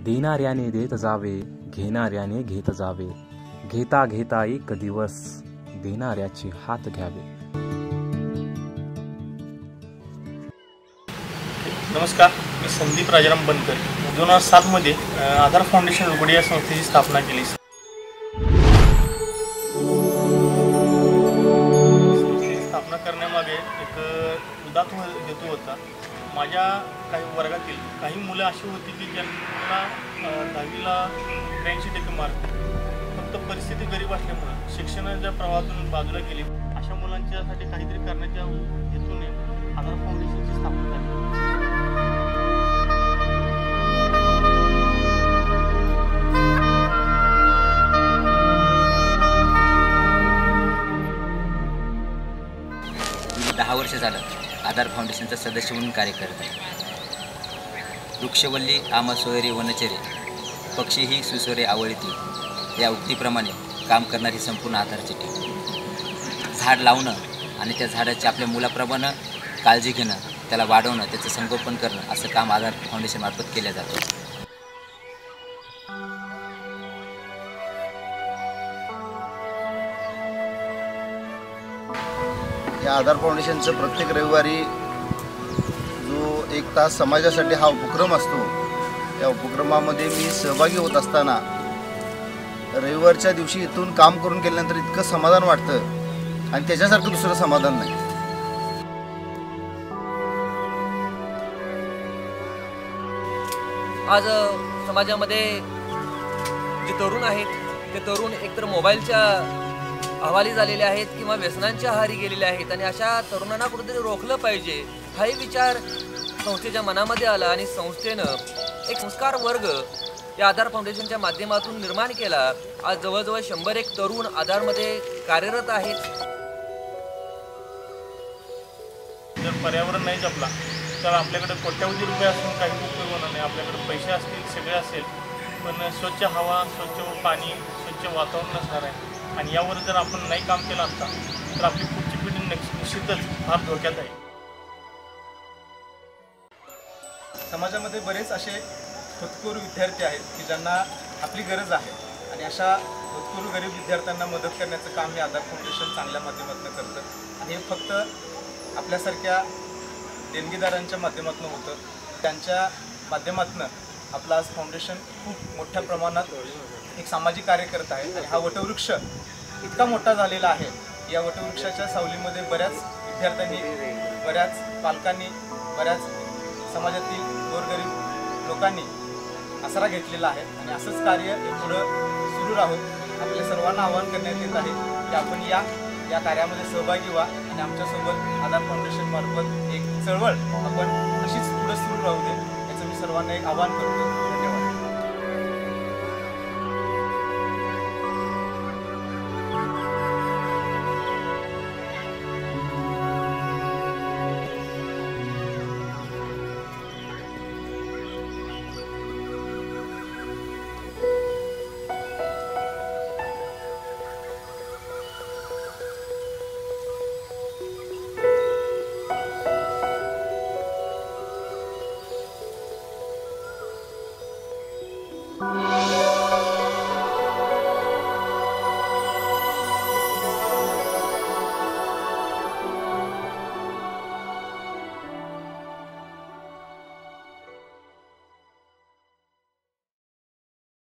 देणाऱ्याने देत जावे, घेणाऱ्याने घेत जावे, घेता घेता एक दिवस देणाऱ्याचे हात घ्यावे. नमस्कार, मी संदीप राजाराम बनकर. 2007 मध्ये आधार फाउंडेशन उघडी या संस्थेची स्थापना केली. स्थापना करण्यामागे एक उदात्त हेतू होता. माझ्या काही वर्गातील काही मुलं अशी होती की ज्यांना 10वीला 83% मार्क, फक्त परिस्थिती गरीब असल्यामुळं शिक्षणाच्या प्रवाहातून बाजूला गेली. अशा मुलांच्यासाठी काहीतरी करण्याच्या हेतूने आधार फाउंडेशनची स्थापना झाली. मी 10 वर्ष झालं आधार फाउंडेशनचा सदस्य म्हणून कार्य करत आहे. वृक्षवल्ली आम सोयरे वनचरे, पक्षी ही सुसोरे आवडती या उक्तीप्रमाणे काम करणारी संपूर्ण आधारची टीम. झाड लावणं आणि त्या झाडाची आपल्या मुलाप्रमाणे काळजी घेणं, त्याला वाढवणं, त्याचं संगोपन करणं असं काम आधार फाउंडेशनमार्फत केलं जातं. या आधार फाउंडेशनचं प्रत्येक रविवारी जो 1 तास समाजासाठी हा उपक्रम असतो, या उपक्रमामध्ये मी सहभागी होत असताना रविवारच्या दिवशी इथून काम करून गेल्यानंतर इतकं समाधान वाटतं आणि त्याच्यासारखं दुसरं समाधान नाही. आज समाजामध्ये जे तरुण आहेत ते तरुण एकतर मोबाईलच्या हवाली झालेले आहेत किंवा व्यसनांच्या आहारी गेलेले आहेत आणि अशा तरुणांना कुठेतरी रोखलं पाहिजे हाही विचार संस्थेच्या मनामध्ये आला आणि संस्थेनं एक संस्कार वर्ग या आधार फाउंडेशनच्या माध्यमातून निर्माण केला. आज जवळजवळ 101 तरुण आधारमध्ये कार्यरत आहेत. जर पर्यावरण नाही जपला तर आपल्याकडे कोट्यावधी रुपये असून काही उपयोग होणार नाही. आपल्याकडे पैसे असतील, सगळे असेल, पण स्वच्छ हवा, स्वच्छ पाणी, स्वच्छ वातावरण नसणार आहे. आणि यावर जर आपण नाही काम केलं असता तर आपली पुढची पिढी निश्चितच फार धोक्यात आहे. समाजामध्ये बरेच असे होतकरू विद्यार्थी आहेत की ज्यांना आपली गरज आहे आणि अशा होतकरू गरीब विद्यार्थ्यांना मदत करण्याचं काम हे आधार फाउंडेशन चांगल्या माध्यमातून करतं आणि हे फक्त आपल्यासारख्या देणगीदारांच्या माध्यमातून होतं. त्यांच्या माध्यमातून आपलं आज फाउंडेशन खूप मोठ्या प्रमाणात एक सामाजिक कार्य करत आहे आणि हा वटवृक्ष इतका मोठा झालेला आहे. या वटवृक्षाच्या सावलीमध्ये बऱ्याच विद्यार्थ्यांनी, बऱ्याच पालकांनी, बऱ्याच समाजातील गोरगरीब लोकांनी आसरा घेतलेला आहे आणि असंच कार्य हे पुढं सुरू राहून आपल्या सर्वांना आवाहन करण्यात येत आहे की आपण या कार्यामध्ये सहभागी व्हा आणि आमच्यासोबत आधार फाउंडेशन मार्फत एक चळवळ आपण अशीच पुढं सुरू राहू दे याचं मी सर्वांना एक आवाहन करतो. धन्यवाद. Bye.